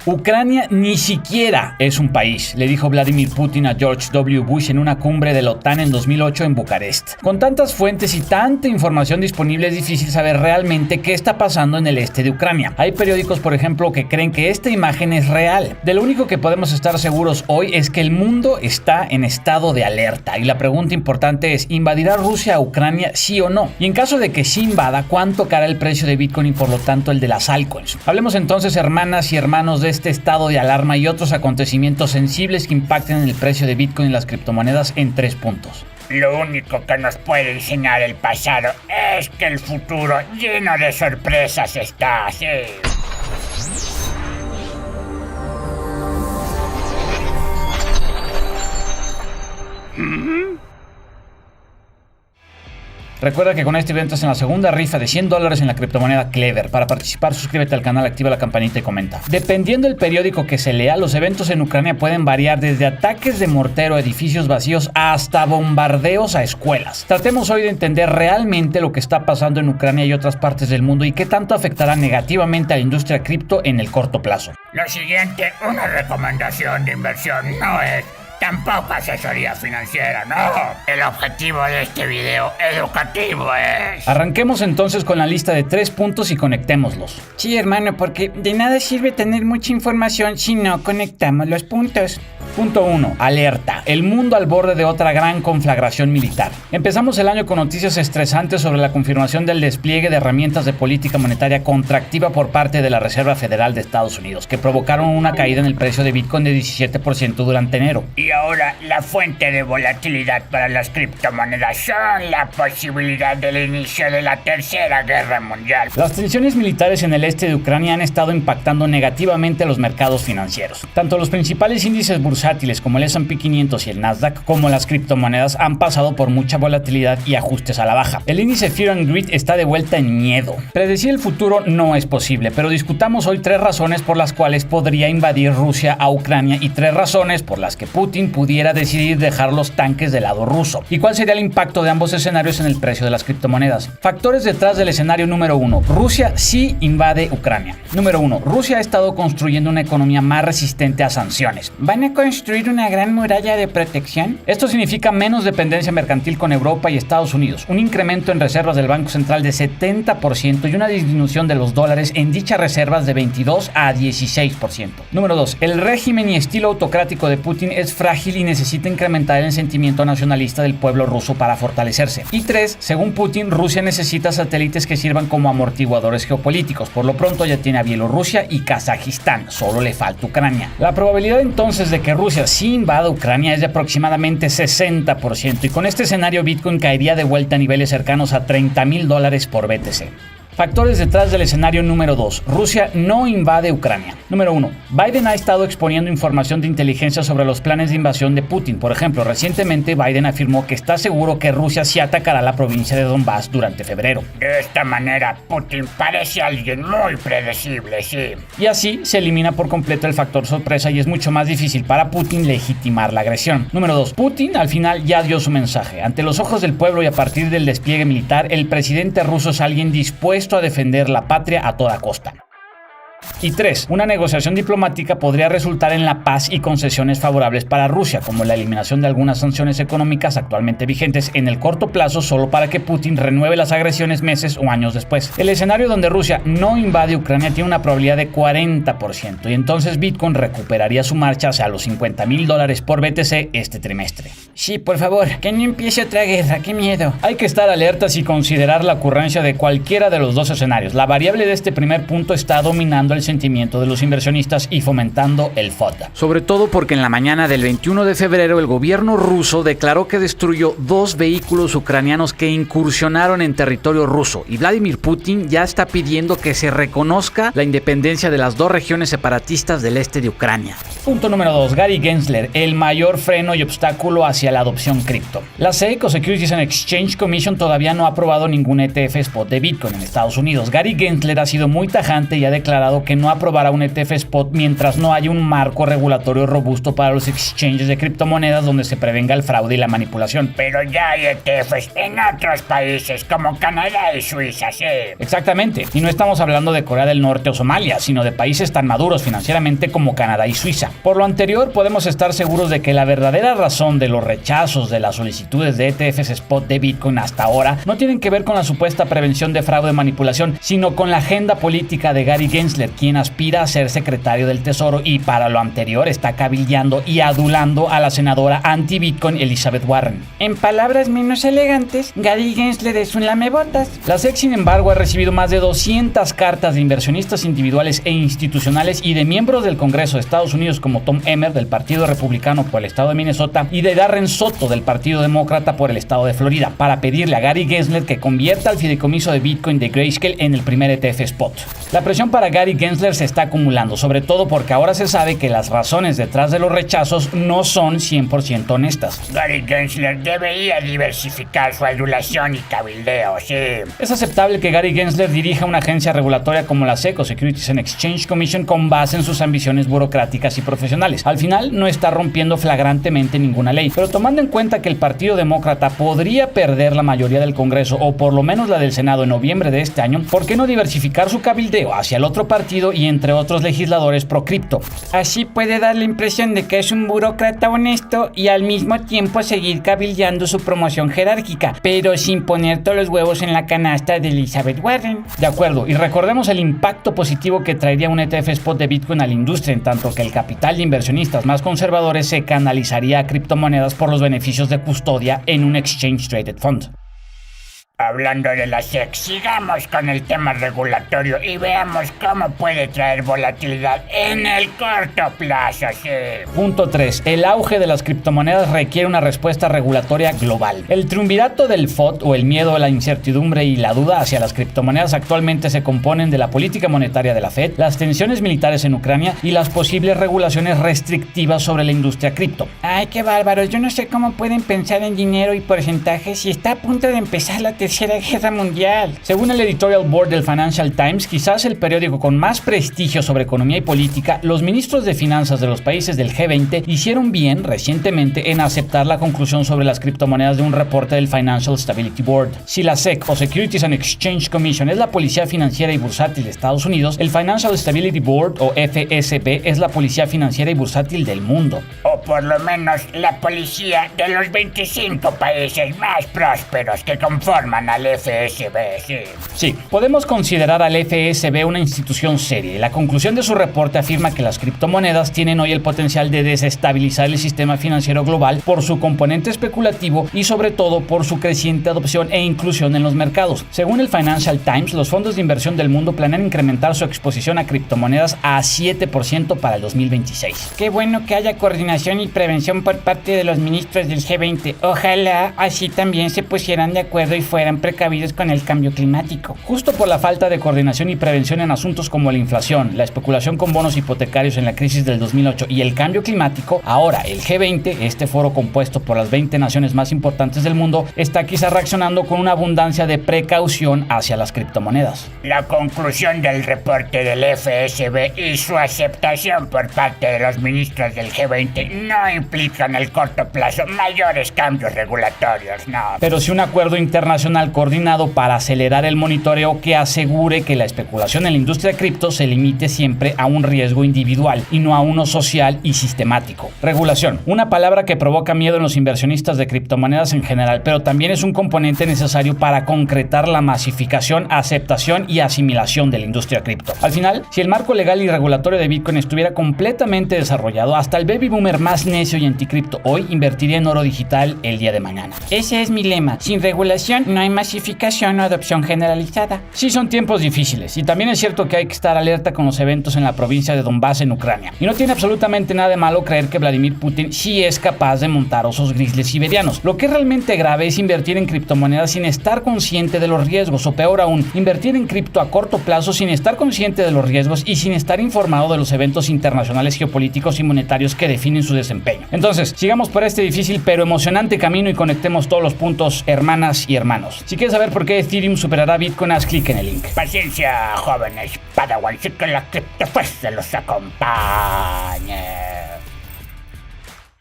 Ucrania ni siquiera es un país, le dijo Vladimir Putin a George W. Bush en una cumbre de la OTAN en 2008 en Bucarest. Con tantas fuentes y tanta información disponible es difícil saber realmente qué está pasando en el este de Ucrania. Hay periódicos, por ejemplo, que creen que esta imagen es real. De lo único que podemos estar seguros hoy es que el mundo está en estado de alerta y la pregunta importante es, ¿invadirá Rusia a Ucrania sí o no? Y en caso de que sí invada, ¿cuánto caerá el precio de Bitcoin y por lo tanto el de las altcoins? Hablemos entonces, hermanas y hermanos, de este estado de alarma y otros acontecimientos sensibles que impacten en el precio de Bitcoin y las criptomonedas en 3 puntos. Lo único que nos puede enseñar el pasado es que el futuro lleno de sorpresas está, sí. Recuerda que con este evento entras en la segunda rifa de $100 en la criptomoneda Clever. Para participar, suscríbete al canal, activa la campanita y comenta. Dependiendo del periódico que se lea, los eventos en Ucrania pueden variar desde ataques de mortero a edificios vacíos hasta bombardeos a escuelas. Tratemos hoy de entender realmente lo que está pasando en Ucrania y otras partes del mundo y qué tanto afectará negativamente a la industria cripto en el corto plazo. Lo siguiente, una recomendación de inversión no es tampoco asesoría financiera, no. El objetivo de este video educativo es... Arranquemos entonces con la lista de 3 puntos y conectémoslos. Sí, hermano, porque de nada sirve tener mucha información si no conectamos los puntos. Punto 1. Alerta. El mundo al borde de otra gran conflagración militar. Empezamos el año con noticias estresantes sobre la confirmación del despliegue de herramientas de política monetaria contractiva por parte de la Reserva Federal de Estados Unidos, que provocaron una caída en el precio de Bitcoin de 17% durante enero. Y ahora la fuente de volatilidad para las criptomonedas son la posibilidad del inicio de la Tercera Guerra Mundial. Las tensiones militares en el este de Ucrania han estado impactando negativamente a los mercados financieros. Tanto los principales índices bursátiles como el S&P 500 y el Nasdaq, como las criptomonedas, han pasado por mucha volatilidad y ajustes a la baja. El índice Fear and Greed está de vuelta en miedo. Predecir el futuro no es posible, pero discutamos hoy 3 razones por las cuales podría invadir Rusia a Ucrania y 3 razones por las que Putin pudiera decidir dejar los tanques del lado ruso. ¿Y cuál sería el impacto de ambos escenarios en el precio de las criptomonedas? Factores detrás del escenario número 1. Rusia sí invade Ucrania. Número 1. Rusia ha estado construyendo una economía más resistente a sanciones. ¿Van a construir una gran muralla de protección? Esto significa menos dependencia mercantil con Europa y Estados Unidos, un incremento en reservas del Banco Central de 70% y una disminución de los dólares en dichas reservas de 22 a 16%. Número 2. El régimen y estilo autocrático de Putin es frágil y necesita incrementar el sentimiento nacionalista del pueblo ruso para fortalecerse. Y 3. Según Putin, Rusia necesita satélites que sirvan como amortiguadores geopolíticos. Por lo pronto ya tiene a Bielorrusia y Kazajistán, solo le falta Ucrania. La probabilidad entonces de que Rusia sí invada Ucrania es de aproximadamente 60% y con este escenario Bitcoin caería de vuelta a niveles cercanos a $30,000 por BTC. Factores detrás del escenario número 2. Rusia no invade Ucrania. Número 1. Biden ha estado exponiendo información de inteligencia sobre los planes de invasión de Putin. Por ejemplo, recientemente Biden afirmó que está seguro que Rusia sí atacará la provincia de Donbass durante febrero. De esta manera, Putin parece alguien muy predecible, sí. Y así se elimina por completo el factor sorpresa y es mucho más difícil para Putin legitimar la agresión. Número 2. Putin al final ya dio su mensaje. Ante los ojos del pueblo y a partir del despliegue militar, el presidente ruso es alguien dispuesto a defender la patria a toda costa. Y 3. Una negociación diplomática podría resultar en la paz y concesiones favorables para Rusia, como la eliminación de algunas sanciones económicas actualmente vigentes en el corto plazo solo para que Putin renueve las agresiones meses o años después. El escenario donde Rusia no invade Ucrania tiene una probabilidad de 40% y entonces Bitcoin recuperaría su marcha hacia los $50,000 por BTC este trimestre. Sí, por favor, que no empiece otra guerra, qué miedo. Hay que estar alertas y considerar la ocurrencia de cualquiera de los dos escenarios. La variable de este primer punto está dominando el sentimiento de los inversionistas y fomentando el FOD. Sobre todo porque en la mañana del 21 de febrero el gobierno ruso declaró que destruyó 2 vehículos ucranianos que incursionaron en territorio ruso y Vladimir Putin ya está pidiendo que se reconozca la independencia de las 2 regiones separatistas del este de Ucrania. Punto número 2. Gary Gensler, el mayor freno y obstáculo hacia la adopción cripto. La SEC o Securities and Exchange Commission todavía no ha aprobado ningún ETF spot de Bitcoin en Estados Unidos. Gary Gensler ha sido muy tajante y ha declarado declarado que no aprobará un ETF spot mientras no haya un marco regulatorio robusto para los exchanges de criptomonedas donde se prevenga el fraude y la manipulación. Pero ya hay ETFs en otros países como Canadá y Suiza, sí. Exactamente, y no estamos hablando de Corea del Norte o Somalia, sino de países tan maduros financieramente como Canadá y Suiza. Por lo anterior, podemos estar seguros de que la verdadera razón de los rechazos de las solicitudes de ETFs spot de Bitcoin hasta ahora no tienen que ver con la supuesta prevención de fraude y manipulación, sino con la agenda política de Gary Gensler, quien aspira a ser secretario del Tesoro y para lo anterior está cabildeando y adulando a la senadora anti-Bitcoin Elizabeth Warren. En palabras menos elegantes, Gary Gensler es un lamebotas. La SEC, sin embargo, ha recibido más de 200 cartas de inversionistas individuales e institucionales y de miembros del Congreso de Estados Unidos como Tom Emmer del Partido Republicano por el estado de Minnesota y de Darren Soto del Partido Demócrata por el estado de Florida para pedirle a Gary Gensler que convierta el fideicomiso de Bitcoin de Grayscale en el primer ETF spot. La presión para Gary Gensler se está acumulando, sobre todo porque ahora se sabe que las razones detrás de los rechazos no son 100% honestas. Gary Gensler debería diversificar su adulación y cabildeo, sí. Es aceptable que Gary Gensler dirija una agencia regulatoria como la SEC o Securities and Exchange Commission con base en sus ambiciones burocráticas y profesionales. Al final no está rompiendo flagrantemente ninguna ley, pero tomando en cuenta que el Partido Demócrata podría perder la mayoría del Congreso o por lo menos la del Senado en noviembre de este año, ¿por qué no diversificar su cabildeo hacia el otro partido y entre otros legisladores pro cripto? Así puede dar la impresión de que es un burócrata honesto y al mismo tiempo seguir cabildeando su promoción jerárquica, pero sin poner todos los huevos en la canasta de Elizabeth Warren. De acuerdo, y recordemos el impacto positivo que traería un ETF spot de Bitcoin a la industria, en tanto que el capital de inversionistas más conservadores se canalizaría a criptomonedas por los beneficios de custodia en un Exchange Traded Fund. Hablando de la SEC, sigamos con el tema regulatorio y veamos cómo puede traer volatilidad en el corto plazo, sí. Punto 3. El auge de las criptomonedas requiere una respuesta regulatoria global. El triunvirato del FOD, o el miedo a la incertidumbre y la duda hacia las criptomonedas, actualmente se componen de la política monetaria de la Fed, las tensiones militares en Ucrania y las posibles regulaciones restrictivas sobre la industria cripto. Ay, qué bárbaros, yo no sé cómo pueden pensar en dinero y porcentajes si está a punto de empezar la Tercera Guerra Mundial. Según el editorial board del Financial Times, quizás el periódico con más prestigio sobre economía y política, los ministros de finanzas de los países del G20 hicieron bien recientemente en aceptar la conclusión sobre las criptomonedas de un reporte del Financial Stability Board. Si la SEC o Securities and Exchange Commission es la policía financiera y bursátil de Estados Unidos, el Financial Stability Board o FSB es la policía financiera y bursátil del mundo. O por lo menos la policía de los 25 países más prósperos que conforman al FSB, sí. Sí, podemos considerar al FSB una institución seria y la conclusión de su reporte afirma que las criptomonedas tienen hoy el potencial de desestabilizar el sistema financiero global por su componente especulativo y sobre todo por su creciente adopción e inclusión en los mercados. Según el Financial Times, los fondos de inversión del mundo planean incrementar su exposición a criptomonedas a 7% para el 2026. Qué bueno que haya coordinación y prevención por parte de los ministros del G20. Ojalá así también se pusieran de acuerdo y fueran precavidos con el cambio climático. Justo por la falta de coordinación y prevención en asuntos como la inflación, la especulación con bonos hipotecarios en la crisis del 2008 y el cambio climático, ahora el G20, este foro compuesto por las 20 naciones más importantes del mundo, está quizá reaccionando con una abundancia de precaución hacia las criptomonedas. La conclusión del reporte del FSB y su aceptación por parte de los ministros del G20 no implica en el corto plazo mayores cambios regulatorios, no. Pero sí un acuerdo internacional coordinado para acelerar el monitoreo que asegure que la especulación en la industria cripto se limite siempre a un riesgo individual y no a uno social y sistemático. Regulación, una palabra que provoca miedo en los inversionistas de criptomonedas en general, pero también es un componente necesario para concretar la masificación, aceptación y asimilación de la industria cripto. Al final, si el marco legal y regulatorio de Bitcoin estuviera completamente desarrollado, hasta el baby boomer más necio y anticripto hoy invertiría en oro digital el día de mañana. Ese es mi lema. Sin regulación no hay masificación o adopción generalizada. Sí, son tiempos difíciles y también es cierto que hay que estar alerta con los eventos en la provincia de Donbass en Ucrania. Y no tiene absolutamente nada de malo creer que Vladimir Putin sí es capaz de montar osos grizzlies siberianos. Lo que es realmente grave es invertir en criptomonedas sin estar consciente de los riesgos, o peor aún, invertir en cripto a corto plazo sin estar consciente de los riesgos y sin estar informado de los eventos internacionales geopolíticos y monetarios que definen su desempeño. Entonces, sigamos por este difícil pero emocionante camino y conectemos todos los puntos, hermanas y hermanos. caos. Si quieres saber por qué Ethereum superará a Bitcoin, haz clic en el link. Paciencia, jóvenes Padawans, y que la criptofuerza los acompañe.